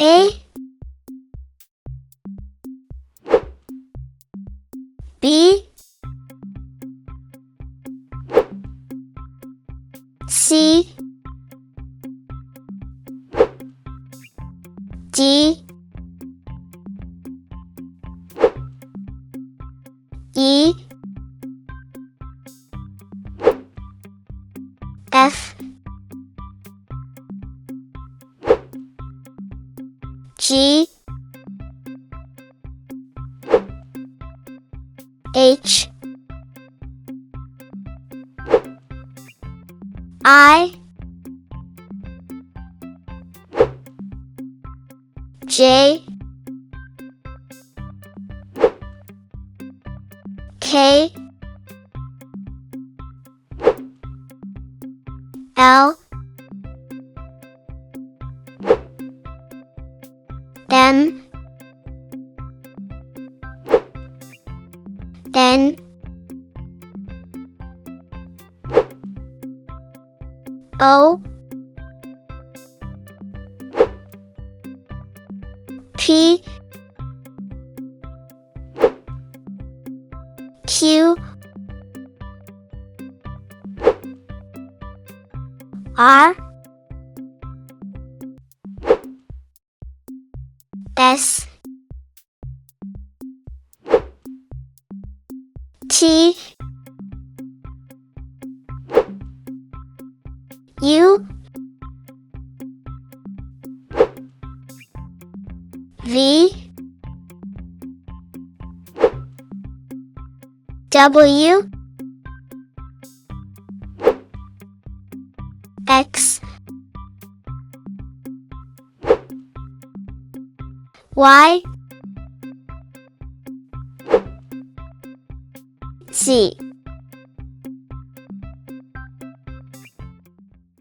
A B C D E F G H I J K L M N O P Q R S T U V W X Y Z